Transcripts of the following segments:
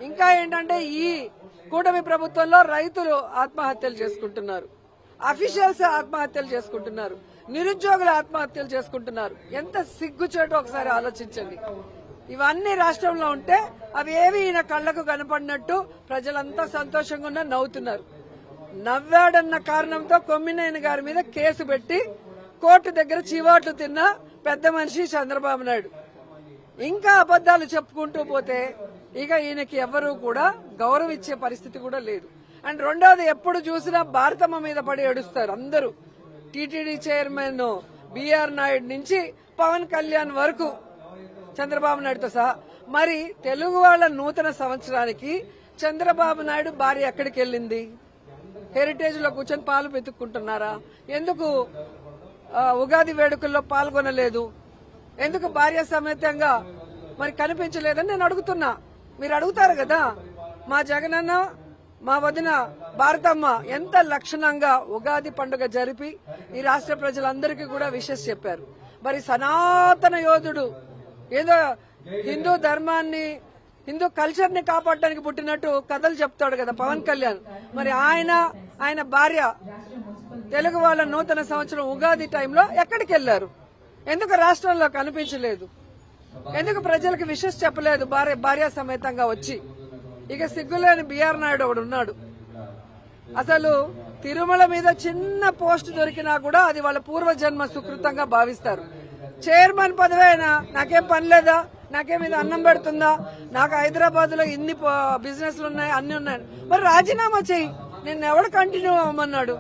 ఇంకా ఏంటంటే ఈ కూటమి ప్రభుత్వంలో రైతులు ఆత్మహత్యలు చేసుకుంటున్నారు, అఫీషియల్స్ ఆత్మహత్యలు చేసుకుంటున్నారు, నిరుద్యోగులు ఆత్మహత్యలు చేసుకుంటున్నారు. ఎంత సిగ్గుచేటో ఒకసారి ఆలోచించండి. ఇవన్నీ రాష్ట్రంలో ఉంటే అవి ఏవి ఈయన కళ్లకు కనపడినట్టు ప్రజలంతా సంతోషంగా ఉన్న నవ్వుతున్నారు. నవ్వాడన్న కారణంతో కొమ్మినేని గారి మీద కేసు పెట్టి కోర్టు దగ్గర చీవాట్లు తిన్న పెద్ద మనిషి చంద్రబాబు నాయుడు. ఇంకా అబద్దాలు చెప్పుకుంటూ పోతే ఇక ఈయనకి ఎవరూ కూడా గౌరవం ఇచ్చే పరిస్థితి కూడా లేదు. అండ్ రెండోది, ఎప్పుడు చూసినా భారతమ్మ మీద పడి ఏడుస్తారు అందరూ. టీటీడీ చైర్మన్ బిఆర్ నాయుడు నుంచి పవన్ కళ్యాణ్ వరకు, చంద్రబాబు నాయుడుతో సహా. మరి తెలుగు వాళ్ల నూతన సంవత్సరానికి చంద్రబాబు నాయుడు భార్య ఎక్కడికి వెళ్ళింది? హెరిటేజ్ లో కూర్చొని పాలు వెతుక్కుంటున్నారా? ఎందుకు ఉగాది వేడుకల్లో పాల్గొనలేదు? ఎందుకు భార్య సమేతంగా మరి కనిపించలేదని నేను అడుగుతున్నా. మీరు అడుగుతారు కదా. మా జగనన్న, మా వదిన భారతమ్మ ఎంత లక్షణంగా ఉగాది పండుగ జరిపి ఈ రాష్ట్ర ప్రజలందరికీ కూడా విషెస్ చెప్పారు. మరి సనాతన యోధుడు ఏదో హిందూ ధర్మాన్ని, హిందూ కల్చర్ ని కాపాడడానికి పుట్టినట్టు కథలు చెప్తాడు కదా పవన్ కళ్యాణ్. మరి ఆయన భార్య తెలుగు వాళ్ళ నూతన సంవత్సరం ఉగాది టైంలో ఎక్కడికి వెళ్లారు? ఎందుకు రాష్ట్రంలో కనిపించలేదు? ఎందుకు ప్రజలకు విషెస్ చెప్పలేదు భార్య సమేతంగా వచ్చి? ఇక సిగ్గులేని బిఆర్ నాయుడు ఒకడు ఉన్నాడు. అసలు తిరుమల మీద చిన్న పోస్ట్ దొరికినా కూడా అది వాళ్ళ పూర్వజన్మ సుకృతంగా భావిస్తారు. చైర్మన్ పదవి అయినా నాకేం పని లేదా, నాకేం ఇది అన్నం పెడుతుందా, నాకు హైదరాబాద్ లో ఇన్ని బిజినెస్లు ఉన్నాయి, అన్ని ఉన్నాయి, మరి రాజీనామా చెయ్యి. నిన్ను ఎవడు కంటిన్యూ అవ్వమన్నాడు?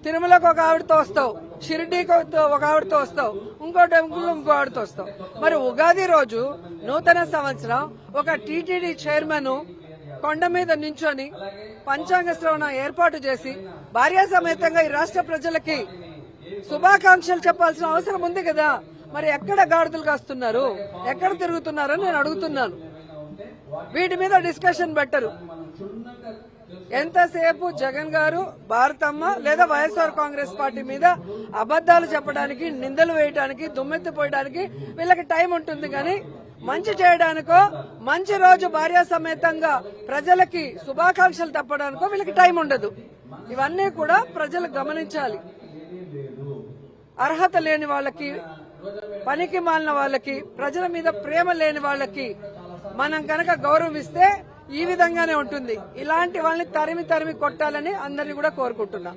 తిరుమలకు ఒక ఆవిడతో వస్తావు, షిరిడీకి ఒక ఆవిడతో వస్తావు, ఇంకో టెంపుల్ ఇంకో ఆవిడతో వస్తావు. మరి ఉగాది రోజు నూతన సంవత్సరం ఒక టీటీడీ చైర్మన్ కొండ మీద నించొని పంచాంగ శ్రవణం ఏర్పాటు చేసి భార్య సమేతంగా ఈ రాష్ట్ర ప్రజలకి శుభాకాంక్షలు చెప్పాల్సిన అవసరం ఉంది కదా. మరి ఎక్కడ గాడిదలు కాస్తున్నారు, ఎక్కడ తిరుగుతున్నారో నేను అడుగుతున్నాను. వీటి మీద డిస్కషన్ పెట్టరు. ఎంతసేపు జగన్ గారు, భారతమ్మ లేదా వైఎస్ఆర్ కాంగ్రెస్ పార్టీ మీద అబద్దాలు చెప్పడానికి, నిందలు వేయడానికి, దుమ్మెత్తిపోయడానికి వీళ్ళకి టైం ఉంటుంది. కానీ మంచి చేయడానికో, మంచి రోజు భార్య సమేతంగా ప్రజలకి శుభాకాంక్షలు తప్పడానికో వీళ్ళకి టైం ఉండదు. ఇవన్నీ కూడా ప్రజలు గమనించాలి. అర్హత లేని వాళ్ళకి, పనికి మాలిన వాళ్ళకి, ప్రజల మీద ప్రేమ లేని వాళ్ళకి మనం కనుక గౌరవిస్తే ఈ విధంగానే ఉంటుంది. ఇలాంటి వాళ్ళని తరిమి కొట్టాలని అందరినీ కూడా కోరుకుంటున్నా.